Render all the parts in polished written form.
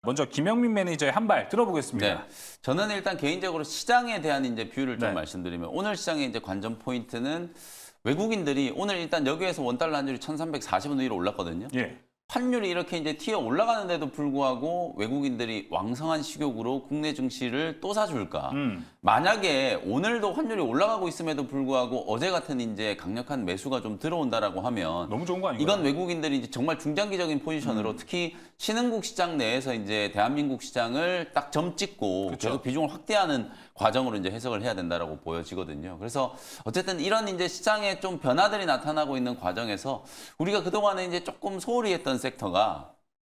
먼저 김영민 매니저의 한 발 들어보겠습니다. 네. 저는 일단 개인적으로 시장에 대한 이제 뷰를 좀 네. 말씀드리면 오늘 시장의 이제 관전 포인트는 외국인들이 오늘 일단 여기에서 원달러 환율이 1,340원 위로 올랐거든요. 예. 환율이 이렇게 이제 튀어 올라가는데도 불구하고 외국인들이 왕성한 식욕으로 국내 증시를 또 사줄까? 만약에 오늘도 환율이 올라가고 있음에도 불구하고 어제 같은 이제 강력한 매수가 좀 들어온다라고 하면 너무 좋은 거 아닌가요? 이건 외국인들이 이제 정말 중장기적인 포지션으로 특히 신흥국 시장 내에서 이제 대한민국 시장을 딱 점 찍고 그쵸. 계속 비중을 확대하는 과정으로 이제 해석을 해야 된다라고 보여지거든요. 그래서 어쨌든 이런 이제 시장에 좀 변화들이 나타나고 있는 과정에서 우리가 그동안에 이제 조금 소홀히 했던 섹터가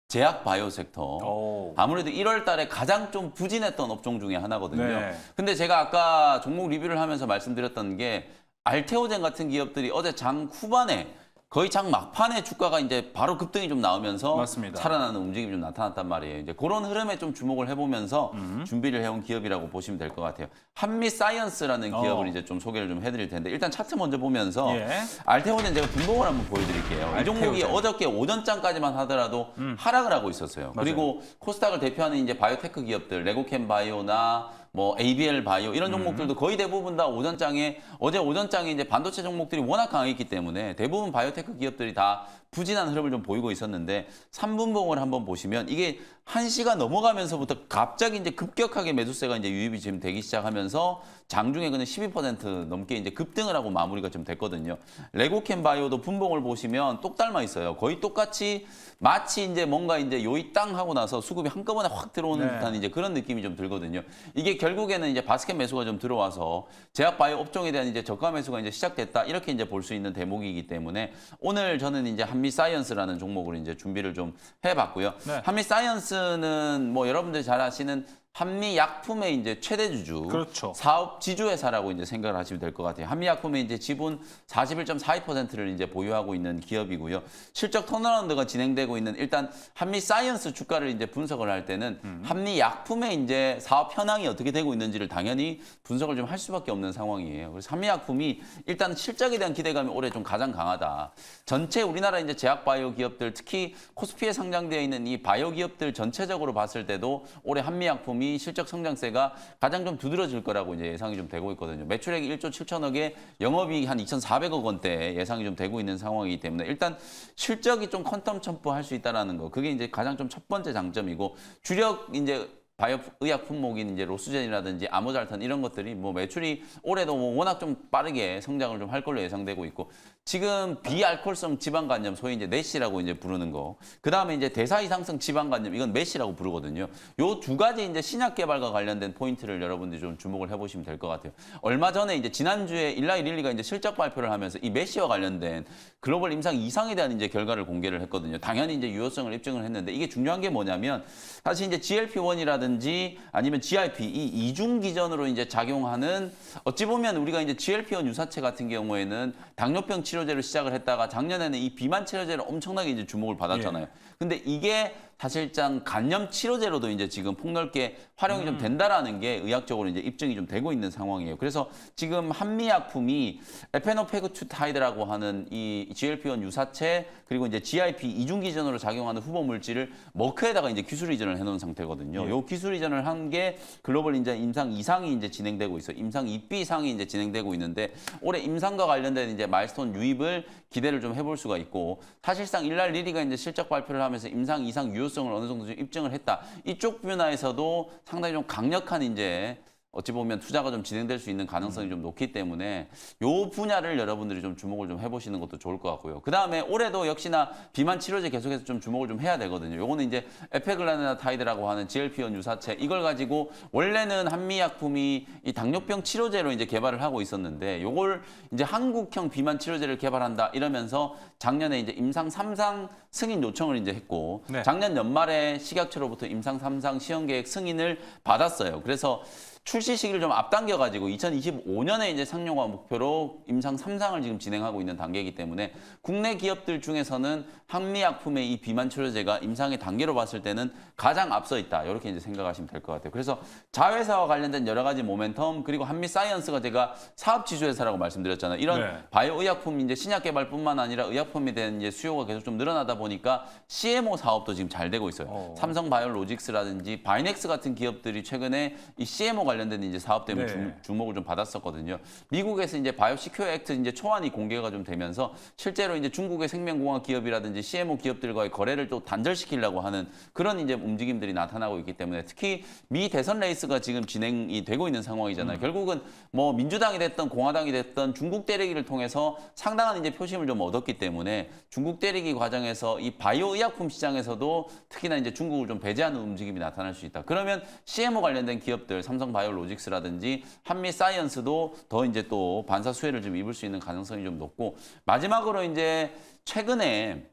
제약 바이오 섹터. 오. 아무래도 1월 달에 가장 좀 부진했던 업종 중에 하나거든요. 네. 근데 제가 아까 종목 리뷰를 하면서 말씀드렸던 게 알테오젠 같은 기업들이 어제 장 후반에 거의 장 막판에 주가가 이제 바로 급등이 좀 나오면서 맞습니다. 살아나는 움직임이 좀 나타났단 말이에요. 이제 그런 흐름에 좀 주목을 해보면서 준비를 해온 기업이라고 보시면 될 것 같아요. 한미 사이언스라는 기업을 이제 좀 소개를 좀 해드릴 텐데 일단 차트 먼저 보면서 예. 알테오젠 제가 분봉을 한번 보여드릴게요. 이 종목이 알테오젠. 어저께 오전장까지만 하더라도 하락을 하고 있었어요. 맞아요. 그리고 코스닥을 대표하는 이제 바이오테크 기업들 레고캠 바이오나 뭐 ABL 바이오 이런 종목들도 거의 대부분 다 오전장에 어제 오전장에 이제 반도체 종목들이 워낙 강했기 때문에 대부분 바이오테크 기업들이 다 부진한 흐름을 좀 보이고 있었는데 3분봉을 한번 보시면 이게 1시가 넘어가면서부터 갑자기 이제 급격하게 매수세가 이제 유입이 지금 되기 시작하면서 장중에 그냥 12% 넘게 이제 급등을 하고 마무리가 좀 됐거든요. 레고캠 바이오도 분봉을 보시면 똑 닮아 있어요. 거의 똑같이 마치 이제 뭔가 이제 요이 땅 하고 나서 수급이 한꺼번에 확 들어오는 네. 듯한 이제 그런 느낌이 좀 들거든요. 이게 결국에는 이제 바스켓 매수가 좀 들어와서 제약 바이오 업종에 대한 이제 저가 매수가 이제 시작됐다 이렇게 이제 볼 수 있는 대목이기 때문에 오늘 저는 이제 한미 사이언스라는 종목을 이제 준비를 좀 해봤고요. 네. 한미 사이언스는 뭐 여러분들이 잘 아시는 한미 약품의 이제 최대 주주, 그렇죠. 사업 지주회사라고 이제 생각을 하시면 될 것 같아요. 한미 약품의 이제 지분 41.42%를 이제 보유하고 있는 기업이고요. 실적 턴어라운드가 진행되고 있는 일단 한미 사이언스 주가를 이제 분석을 할 때는 한미 약품의 이제 사업 현황이 어떻게 되고 있는지를 당연히 분석을 좀 할 수밖에 없는 상황이에요. 그래서 한미 약품이 일단 실적에 대한 기대감이 올해 좀 가장 강하다. 전체 우리나라 이제 제약 바이오 기업들 특히 코스피에 상장되어 있는 이 바이오 기업들 전체적으로 봤을 때도 올해 한미 약품이 실적 성장세가 가장 좀 두드러질 거라고 이제 예상이 좀 되고 있거든요. 매출액이 1조 7천억에 영업이익이 한 2,400억 원대 예상이 좀 되고 있는 상황이기 때문에 일단 실적이 좀 컨텀점프할 수 있다라는 거. 그게 이제 가장 좀 첫 번째 장점이고 주력 이제 바이오 의약 품목인 이제 로스젠이라든지 아모잘탄 이런 것들이 뭐 매출이 올해도 뭐 워낙 좀 빠르게 성장을 좀 할 걸로 예상되고 있고 지금 비알코올성 지방간염 소위 이제 내시라고 이제 부르는 거. 그다음에 이제 대사 이상성 지방간염 이건 메시라고 부르거든요. 요 두 가지 이제 신약 개발과 관련된 포인트를 여러분들이 좀 주목을 해 보시면 될 것 같아요. 얼마 전에 이제 지난주에 일라이 릴리가 이제 실적 발표를 하면서 이 메시와 관련된 글로벌 임상 이상에 대한 이제 결과를 공개를 했거든요. 당연히 이제 유효성을 입증을 했는데 이게 중요한 게 뭐냐면 사실 이제 GLP-1이라든지 아니면 GIP 이 이중 기전으로 이제 작용하는 어찌 보면 우리가 이제 GLP-1 유사체 같은 경우에는 당뇨병 치료제를 시작을 했다가 작년에는 이 비만 치료제를 엄청나게 이제 주목을 받았잖아요. 근데 이게 사실상 간염 치료제로도 이제 지금 폭넓게 활용이 좀 된다라는 게 의학적으로 이제 입증이 좀 되고 있는 상황이에요. 그래서 지금 한미약품이 에페노페그투타이드라고 하는 이 GLP-1 유사체 그리고 이제 GIP 이중 기전으로 작용하는 후보 물질을 머크에다가 이제 기술 이전을 해놓은 상태거든요. 요 기술 이전을 한 게 글로벌 이제 임상 2상이 이제 진행되고 있어요. 임상 2B상이 이제 진행되고 있는데 올해 임상과 관련된 이제 마일스톤 유입을 기대를 좀 해볼 수가 있고 사실상 일날 리리가 이제 실적 발표를 하면서 임상 2상 유효성을 어느 정도 좀 입증을 했다. 이쪽 분야에서도 상당히 좀 강력한 이제 어찌 보면 투자가 좀 진행될 수 있는 가능성이 좀 높기 때문에 요 분야를 여러분들이 좀 주목을 좀 해보시는 것도 좋을 것 같고요. 그 다음에 올해도 역시나 비만 치료제 계속해서 좀 주목을 좀 해야 되거든요. 요거는 이제 에페글라네타이드라고 하는 GLP-1 유사체 이걸 가지고 원래는 한미약품이 이 당뇨병 치료제로 이제 개발을 하고 있었는데 요걸 이제 한국형 비만 치료제를 개발한다 이러면서 작년에 이제 임상 3상 승인 요청을 이제 했고 네. 작년 연말에 식약처로부터 임상 3상 시험 계획 승인을 받았어요. 그래서 출시 시기를 좀 앞당겨가지고 2025년에 이제 상용화 목표로 임상 3상을 지금 진행하고 있는 단계이기 때문에 국내 기업들 중에서는 한미약품의 이 비만 치료제가 임상의 단계로 봤을 때는 가장 앞서 있다. 이렇게 이제 생각하시면 될 것 같아요. 그래서 자회사와 관련된 여러 가지 모멘텀 그리고 한미사이언스가 제가 사업 지주회사라고 말씀드렸잖아요. 이런 네. 바이오 의약품 이제 신약 개발뿐만 아니라 의약품에 대한 이제 수요가 계속 좀 늘어나다 보니까 CMO 사업도 지금 잘 되고 있어요. 삼성 바이오로직스라든지 바이넥스 같은 기업들이 최근에 이 CMO 관련된 이제 사업 때문에 네. 주목을 좀 받았었거든요. 미국에서 이제 바이오 시큐어 액트 이제 초안이 공개가 좀 되면서 실제로 이제 중국의 생명공학 기업이라든지 CMO 기업들과의 거래를 또 단절시키려고 하는 그런 이제 움직임들이 나타나고 있기 때문에 특히 미 대선 레이스가 지금 진행이 되고 있는 상황이잖아요. 결국은 뭐 민주당이 됐던 공화당이 됐던 중국 때리기를 통해서 상당한 이제 표심을 좀 얻었기 때문에 중국 때리기 과정에서 이 바이오 의약품 시장에서도 특히나 이제 중국을 좀 배제하는 움직임이 나타날 수 있다. 그러면 CMO 관련된 기업들 삼성 바이오로직스라든지 한미 사이언스도 더 이제 또 반사 수혜를 좀 입을 수 있는 가능성이 좀 높고 마지막으로 이제 최근에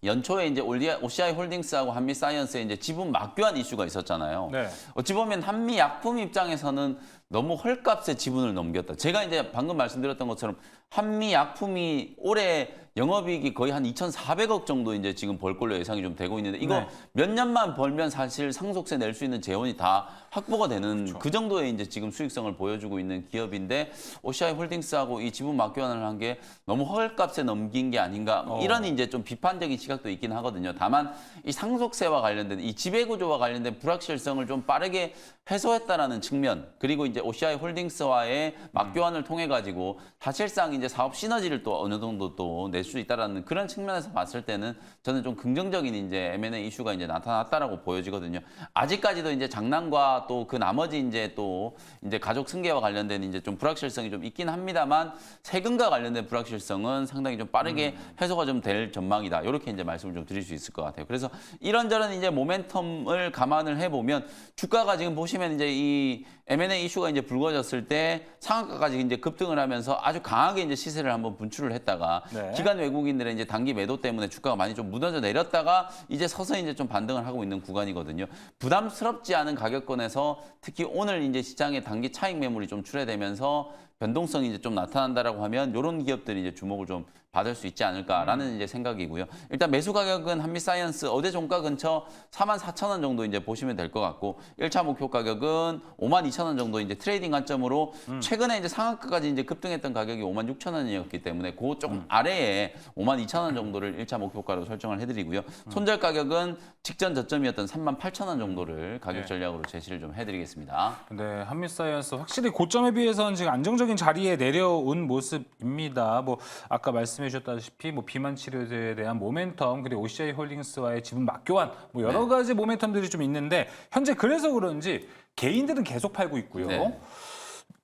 연초에 이제 OCI 홀딩스하고 한미 사이언스의 이제 지분 막교환 이슈가 있었잖아요. 네. 어찌 보면 한미 약품 입장에서는 너무 헐값에 지분을 넘겼다. 제가 이제 방금 말씀드렸던 것처럼 한미 약품이 올해 영업이익이 거의 한 2,400억 정도 이제 지금 벌 걸로 예상이 좀 되고 있는데 이거 네. 몇 년만 벌면 사실 상속세 낼 수 있는 재원이 다 확보가 되는 그 정도의 이제 지금 수익성을 보여주고 있는 기업인데 OCI 홀딩스하고 이 지분 막교환을 한 게 너무 헐값에 넘긴 게 아닌가 이런 이제 좀 비판적인 시각도 있긴 하거든요. 다만 이 상속세와 관련된 이 지배구조와 관련된 불확실성을 좀 빠르게 해소했다라는 측면 그리고 이제 OCI 홀딩스와의 막교환을 통해 가지고 사실상 이제 사업 시너지를 또 어느 정도 또 낼 수 있다라는 그런 측면에서 봤을 때는 저는 좀 긍정적인 이제 M&A 이슈가 이제 나타났다라고 보여지거든요. 아직까지도 이제 장난과 또 그 나머지 이제 또 이제 가족 승계와 관련된 이제 좀 불확실성이 좀 있긴 합니다만 세금과 관련된 불확실성은 상당히 좀 빠르게 해소가 좀 될 전망이다. 이렇게 이제 말씀을 좀 드릴 수 있을 것 같아요. 그래서 이런저런 이제 모멘텀을 감안을 해보면 주가가 지금 보시면 이제 이 M&A 이슈가 이제 불거졌을 때 상한가까지 이제 급등을 하면서 아주 강하게 이제 시세를 한번 분출을 했다가 네. 기관 외국인들의 이제 단기 매도 때문에 주가가 많이 좀 무너져 내렸다가 이제 서서히 이제 좀 반등을 하고 있는 구간이거든요. 부담스럽지 않은 가격권에서 특히 오늘 이제 시장의 단기 차익 매물이 좀 출회되면서 변동성이 이제 좀 나타난다라고 하면 이런 기업들이 이제 주목을 좀 받을 수 있지 않을까라는 이제 생각이고요. 일단 매수 가격은 한미사이언스 어제 종가 근처 44,000원 정도 이제 보시면 될 것 같고 1차 목표 가격은 52,000원 정도 이제 트레이딩 관점으로 최근에 이제 상한가까지 이제 급등했던 가격이 56,000원이었기 때문에 그 조금 아래에 52,000원 정도를 1차 목표가로 설정을 해드리고요. 손절 가격은 직전 저점이었던 38,000원 정도를 가격 전략으로 제시를 좀 해드리겠습니다. 네, 한미사이언스 확실히 고점에 비해서는 지금 안정적인 자리에 내려온 모습입니다. 뭐 아까 말씀해 주셨다시피 뭐 비만 치료제에 대한 모멘텀 그리고 OCI 홀딩스와의 지분 막교환 뭐 여러 가지 모멘텀들이 좀 있는데 현재 그래서 그런지 개인들은 계속 팔고 있고요. 네.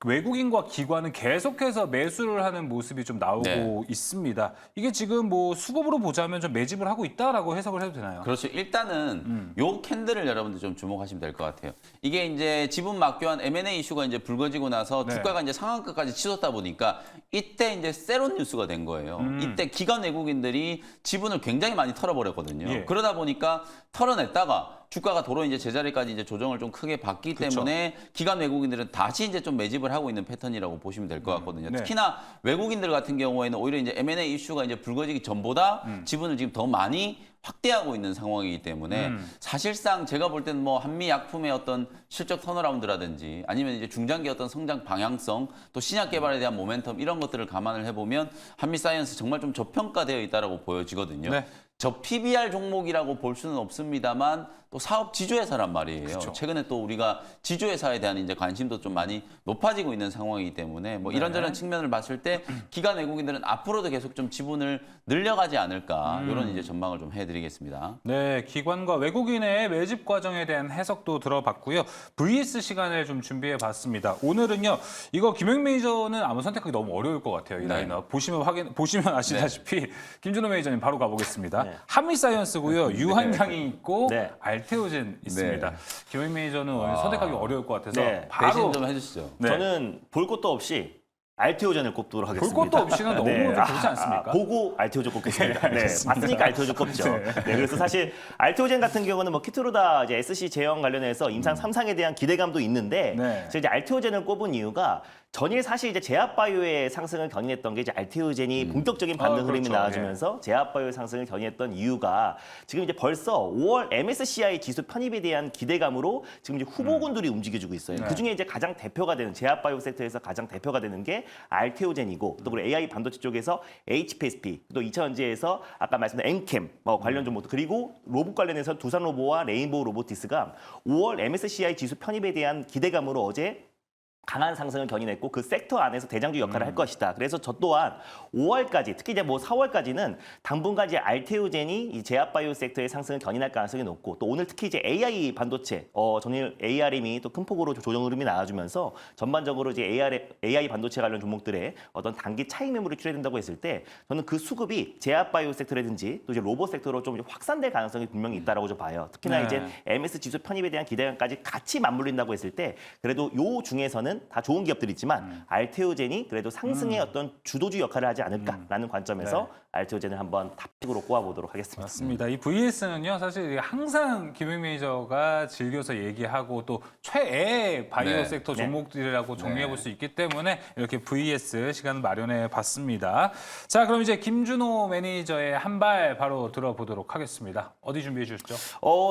외국인과 기관은 계속해서 매수를 하는 모습이 좀 나오고 네. 있습니다. 이게 지금 뭐 수급으로 보자면 좀 매집을 하고 있다라고 해석을 해도 되나요? 그렇죠. 일단은 요 캔들을 여러분들 좀 주목하시면 될 것 같아요. 이게 이제 지분 막교환 M&A 이슈가 이제 불거지고 나서 네. 주가가 이제 상한가까지 치솟다 보니까 이때 이제 세론 뉴스가 된 거예요. 이때 기관 외국인들이 지분을 굉장히 많이 털어버렸거든요. 예. 그러다 보니까 털어냈다가 주가가 도로 이제 제자리까지 이제 조정을 좀 크게 받기 그쵸. 때문에 기관 외국인들은 다시 이제 좀 매집을 하고 있는 패턴이라고 보시면 될 것 같거든요. 네. 특히나 외국인들 같은 경우에는 오히려 이제 M&A 이슈가 이제 불거지기 전보다 지분을 지금 더 많이 확대하고 있는 상황이기 때문에 사실상 제가 볼 때는 뭐 한미 약품의 어떤 실적 턴어라운드라든지 아니면 이제 중장기 어떤 성장 방향성 또 신약 개발에 대한 모멘텀 이런 것들을 감안을 해보면 한미 사이언스 정말 좀 저평가되어 있다라고 보여지거든요. 네. 저 PBR 종목이라고 볼 수는 없습니다만 또 사업 지주회사란 말이에요. 그쵸. 최근에 또 우리가 지주회사에 대한 이제 관심도 좀 많이 높아지고 있는 상황이기 때문에 뭐 이런저런 측면을 봤을 때 기관 외국인들은 앞으로도 계속 좀 지분을 늘려가지 않을까 이런 이제 전망을 좀 해드리겠습니다. 네, 기관과 외국인의 매집 과정에 대한 해석도 들어봤고요. VS 시간을 좀 준비해 봤습니다. 오늘은요, 이거 김영 매니저는 아무 선택하기 너무 어려울 것 같아요. 이 네. 라인업. 보시면 아시다시피 김준호 매니저님 바로 가보겠습니다. 네. 한미사이언스고요. 유한양이 있고 네. 알테오젠 있습니다. 네. 김영 매니저는 오늘 선택하기 어려울 것 같아서 네. 바로 대신 좀 해주시죠. 네. 저는 볼 것도 없이 알테오젠을 꼽도록 하겠습니다. 볼 것도 없이는 너무 그렇지 않습니까? 보고 알테오젠 꼽겠습니다. 네, 알겠습니다. 봤으니까 알테오젠 꼽죠. 네. 네, 그래서 사실 알테오젠 같은 경우는 뭐 키트로다 이제 SC 제형 관련해서 임상 3상에 대한 기대감도 있는데 네. 제가 이제 알테오젠을 꼽은 이유가 전일 사실 이제 제약바이오의 상승을 견인했던 게 이제 알테오젠이 본격적인 반등 흐름이 그렇죠. 나와주면서 제약바이오의 상승을 견인했던 이유가 지금 이제 벌써 5월 MSCI 지수 편입에 대한 기대감으로 지금 이제 후보군들이 움직여주고 있어요. 네. 그 중에 이제 가장 대표가 되는 제약바이오 섹터에서 가장 대표가 되는 게 알테오젠이고 또 그리고 AI 반도체 쪽에서 HPSP 또 2차전지에서 아까 말씀드린 엔캠 관련 종목도 그리고 로봇 관련해서 두산로보와 레인보우 로보티스가 5월 MSCI 지수 편입에 대한 기대감으로 어제 강한 상승을 견인했고 그 섹터 안에서 대장주 역할을 할 것이다. 그래서 저 또한 5월까지 특히 이제 뭐 4월까지는 당분간 이제 알테오젠이 이 제약바이오 섹터의 상승을 견인할 가능성이 높고 또 오늘 특히 이제 AI 반도체 전일 ARM이 또 큰 폭으로 조정 흐름이 나와주면서 전반적으로 이제 AI 반도체 관련 종목들의 어떤 단기 차익 매물이 출현된다고 했을 때 저는 그 수급이 제약바이오 섹터라든지 또 이제 로봇 섹터로 좀 확산될 가능성이 분명히 있다라고 좀 봐요. 특히나 네. 이제 MS 지수 편입에 대한 기대감까지 같이 맞물린다고 했을 때 그래도 요 중에서는 다 좋은 기업들이지만 알테오젠이 그래도 상승의 어떤 주도주 역할을 하지 않을까라는 관점에서 네. 알테오젠을 한번 탑픽으로 꼽아보도록 하겠습니다. 맞습니다. 이 VS는요, 사실 항상 김용 매니저가 즐겨서 얘기하고 또 최애 바이오 네. 섹터 네. 종목들이라고 정리해 볼 수 있기 때문에 이렇게 VS 시간 마련해 봤습니다. 자, 그럼 이제 김준호 매니저의 한 발 바로 들어보도록 하겠습니다. 어디 준비해 주셨죠?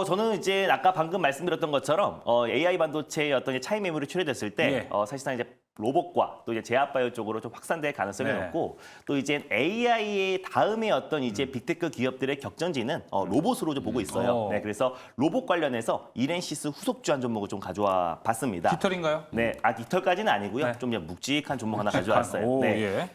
저는 이제 아까 방금 말씀드렸던 것처럼 AI 반도체의 어떤 차익 매물이 출현됐을 때 예. 사실상 이제 로봇과 또 이제 제약바이오 쪽으로 좀 확산될 가능성이 네. 높고 또 이제 AI의 다음에 어떤 이제 빅테크 기업들의 격전지는 로봇으로 좀 보고 있어요. 어. 네, 그래서 로봇 관련해서 이렌시스 후속주 한 종목을 좀 가져와 봤습니다. 깃털인가요? 네, 깃털까지는 아니고요. 네. 좀 그냥 묵직한 종목 하나 가져왔어요. 오, 네. 예.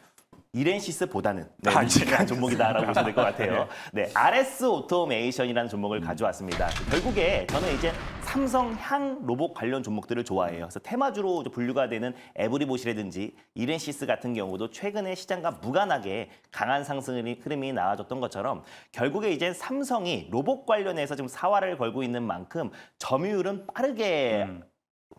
이렌시스보다는 아, 묵직한 종목이다라고 보시면 될 것 같아요. 네, RS 오토메이션이라는 종목을 가져왔습니다. 결국에 저는 이제 삼성향 로봇 관련 종목들을 좋아해요. 그래서 테마주로 분류가 되는 에브리봇이라든지 이렌시스 같은 경우도 최근에 시장과 무관하게 강한 상승 흐름이 나와줬던 것처럼 결국에 이제 삼성이 로봇 관련해서 지금 사활을 걸고 있는 만큼 점유율은 빠르게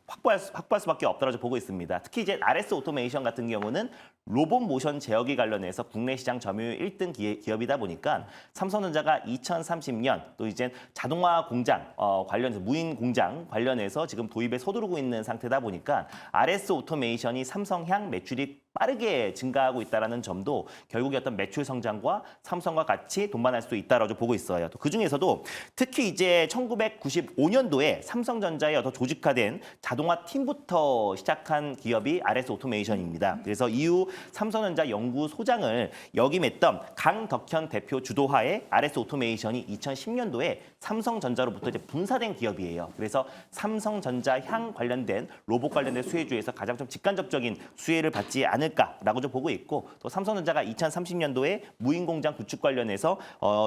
확보할 수밖에 없다고 보고 있습니다. 특히 이제 RS 오토메이션 같은 경우는 로봇 모션 제어기 관련해서 국내 시장 점유율 1등 기업이다 보니까 삼성전자가 2030년 또 이제 자동화 공장 관련해서 무인 공장 관련해서 지금 도입에 서두르고 있는 상태다 보니까 RS 오토메이션이 삼성향 매출이 빠르게 증가하고 있다는 점도 결국에 어떤 매출 성장과 삼성과 같이 동반할 수도 있다라고 보고 있어요. 또 그중에서도 특히 이제 1995년도에 삼성전자의 어떤 조직화된 자동화 팀부터 시작한 기업이 RS 오토메이션입니다. 그래서 이후 삼성전자 연구소장을 역임했던 강덕현 대표 주도하에 RS 오토메이션이 2010년도에 삼성전자로부터 이제 분사된 기업이에요. 그래서 삼성전자 향 관련된 로봇 관련된 수혜주에서 가장 좀 직간접적인 수혜를 받지 않을까라고 좀 보고 있고 또 삼성전자가 2030년도에 무인 공장 구축 관련해서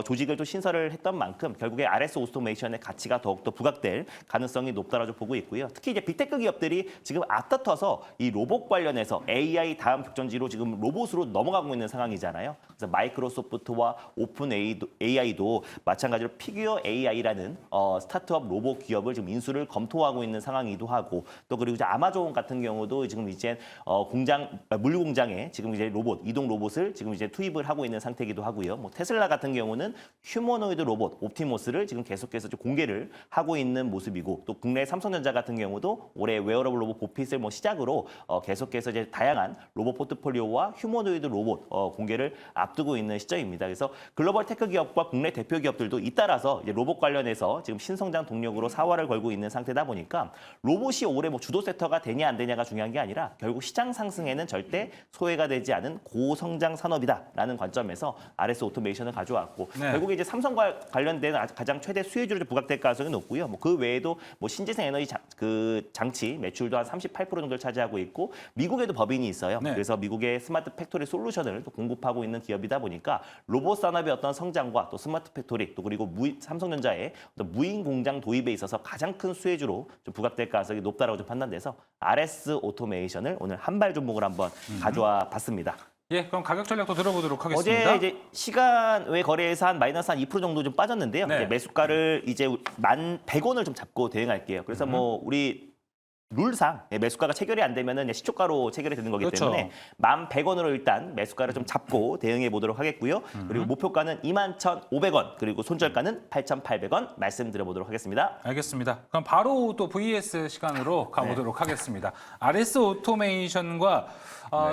조직을 또 신설을 했던 만큼 결국에 RS 오토메이션의 가치가 더욱더 부각될 가능성이 높다라고 보고 있고요. 특히 이제 빅테크 기업들이 지금 앞다퉈서 이 로봇 관련해서 AI 다음 격전지로 지금 로봇으로 넘어가고 있는 상황이잖아요. 그래서 마이크로소프트와 오픈 AI도 마찬가지로 피규어 AI라는 스타트업 로봇 기업을 지금 인수를 검토하고 있는 상황이기도 하고 또 그리고 이제 아마존 같은 경우도 지금 이제 물류 공장에 지금 이제 이동 로봇을 지금 이제 투입을 하고 있는 상태이기도 하고요. 뭐 테슬라 같은 경우는 휴머노이드 로봇 옵티모스를 지금 계속해서 좀 공개를 하고 있는 모습이고 또 국내 삼성전자 같은 경우도 올해 웨어러블 로봇 보핏을 시작으로 계속해서 이제 다양한 로봇 포트폴리오와 휴머노이드 로봇 공개를 앞두고 있는 시점입니다. 그래서 글로벌 테크 기업과 국내 대표 기업들도 잇따라서 이제 로봇 관련해서 지금 신성장 동력으로 사활을 걸고 있는 상태다 보니까 로봇이 올해 주도 섹터가 되냐 안 되냐가 중요한 게 아니라 결국 시장 상승에는 절대 소외가 되지 않은 고성장 산업이다라는 관점에서 RS 오토메이션을 가져왔고 네. 결국에 이제 삼성과 관련된 가장 최대 수혜주로 부각될 가능성이 높고요. 그 외에도 신재생 에너지 장치 매출도 한 38% 정도를 차지하고 있고 미국에도 법인이 있어요. 네. 그래서 미국의 스마트 팩토리 솔루션을 또 공급하고 있는 기업이다 보니까 로봇 산업의 어떤 성장과 또 스마트 팩토리 또 그리고 삼성전자의 어떤 무인 공장 도입에 있어서 가장 큰 수혜주로 좀 부각될 가능성이 높다라고 좀 판단돼서 RS 오토메이션을 오늘 한 발 종목을 한번 가져와 봤습니다. 예, 그럼 가격 전략도 들어보도록 하겠습니다. 어제 이제 시간 외 거래에서 마이너스 한 2% 정도 좀 빠졌는데요. 네. 이제 매수가를 이제 1,100원을 좀 잡고 대응할게요. 그래서 우리 룰상 매수가가 체결이 안 되면은 시초가로 체결이 되는 거기 그렇죠. 때문에 11,100원으로 일단 매수가를 좀 잡고 대응해 보도록 하겠고요. 그리고 목표가는 21,500원, 그리고 손절가는 8,800원 말씀드려 보도록 하겠습니다. 알겠습니다. 그럼 바로 또 VS 시간으로 가보도록 하겠습니다. RS 오토메이션과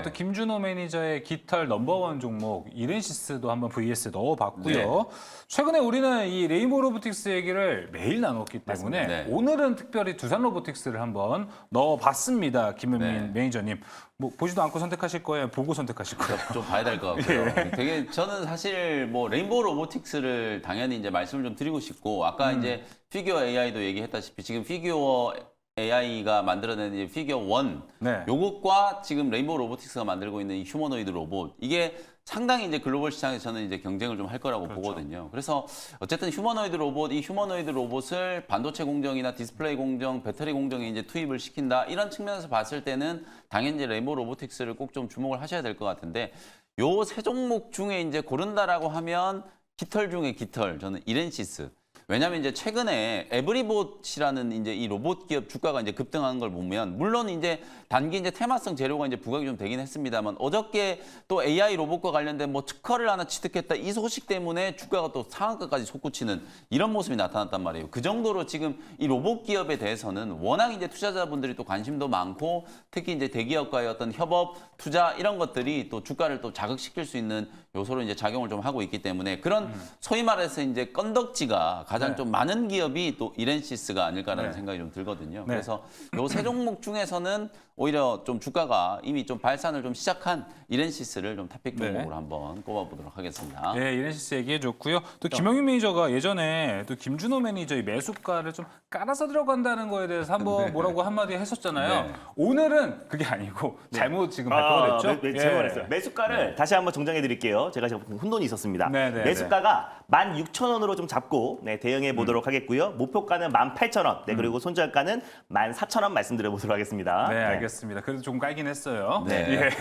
또 김준호 매니저의 깃털 넘버원 종목 이렌시스도 한번 VS 넣어봤고요. 네. 최근에 우리는 이 레인보우 로보틱스 얘기를 매일 나눴기 때문에 맞습니다. 네. 오늘은 특별히 두산 로보틱스를 한번 넣어봤습니다. 김현민 매니저님. 뭐 보지도 않고 선택하실 거예요? 보고 선택하실 거예요? 좀 봐야 될 것 같고요. 되게 저는 사실 뭐 레인보우 로보틱스를 당연히 이제 말씀을 좀 드리고 싶고 아까 이제 피규어 AI도 얘기했다시피 지금 피규어 AI가 만들어낸 이제 피규어 1 네. 요것과 지금 레인보우 로보틱스가 만들고 있는 이 휴머노이드 로봇 이게 상당히 이제 글로벌 시장에서 저는 이제 경쟁을 좀 할 거라고 보거든요. 그래서 어쨌든 휴머노이드 로봇, 이 휴머노이드 로봇을 반도체 공정이나 디스플레이 공정, 배터리 공정에 이제 투입을 시킨다 이런 측면에서 봤을 때는 당연히 이제 레인보우 로보틱스를 꼭 좀 주목을 하셔야 될 것 같은데 요 세 종목 중에 이제 고른다라고 하면 깃털 중에 깃털 저는 이렌시스. 왜냐하면 이제 최근에 에브리봇이라는 이제 이 로봇 기업 주가가 이제 급등하는 걸 보면 물론 이제 단기 이제 테마성 재료가 이제 부각이 좀 되긴 했습니다만 어저께 또 AI 로봇과 관련된 뭐 특허를 하나 취득했다 이 소식 때문에 주가가 또 상한가까지 솟구치는 이런 모습이 나타났단 말이에요. 그 정도로 지금 이 로봇 기업에 대해서는 워낙 이제 투자자분들이 또 관심도 많고 특히 이제 대기업과의 어떤 협업, 투자 이런 것들이 또 주가를 또 자극시킬 수 있는 요소로 이제 작용을 좀 하고 있기 때문에 그런 소위 말해서 이제 건덕지가 가장 좀 많은 기업이 또 이렌시스가 아닐까라는 생각이 좀 들거든요. 그래서 요 세 종목 중에서는 오히려 좀 주가가 이미 좀 발산을 좀 시작한 이렌시스를 좀 탑픽 종목으로 한번 꼽아보도록 하겠습니다. 네, 이렌시스 얘기해줬고요. 또 김영민 매니저가 예전에 또 김준호 매니저의 매수가를 좀 깔아서 들어간다는 거에 대해서 한번 뭐라고 한마디 했었잖아요. 네. 오늘은 그게 아니고 잘못 지금 발표가 됐죠? 제가 했어요. 매수가를 다시 한번 정정해 드릴게요. 제가 혼돈이 있었습니다. 네. 매수가가 16,000원으로 좀 잡고 대응해 보도록 하겠고요. 목표가는 18,000원, 그리고 손절가는 14,000원 말씀드려 보도록 하겠습니다. 네, 알겠습니다. 그래도 좀 깔긴 했어요. 네.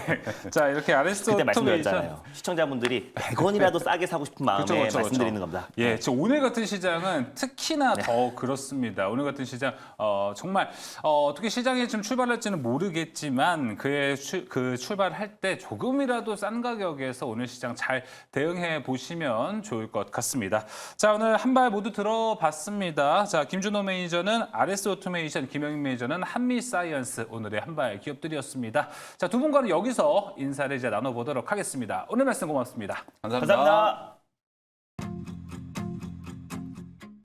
예. 자, 이렇게 RS 그때 오토메이션. 말씀드렸잖아요. 시청자분들이 100원이라도 싸게 사고 싶은 마음에 말씀드리는 겁니다. 예, 오늘 같은 시장은 특히나 더 그렇습니다. 오늘 같은 시장 정말 어떻게 시장이 좀 출발할지는 모르겠지만 그 출발할 때 조금이라도 싼 가격에서 오늘 시장 잘 대응해 보시면 좋을 것 같습니다. 자, 오늘 한 발 모두 들어봤습니다. 자, 김준호 매니저는 RS 오토메이션, 김영민 매니저는 한미사이언스 오늘의 한발 기업들이었습니다. 자, 두 분과는 여기서 인사를 이제 나눠보도록 하겠습니다. 오늘 말씀 고맙습니다. 감사합니다. 감사합니다.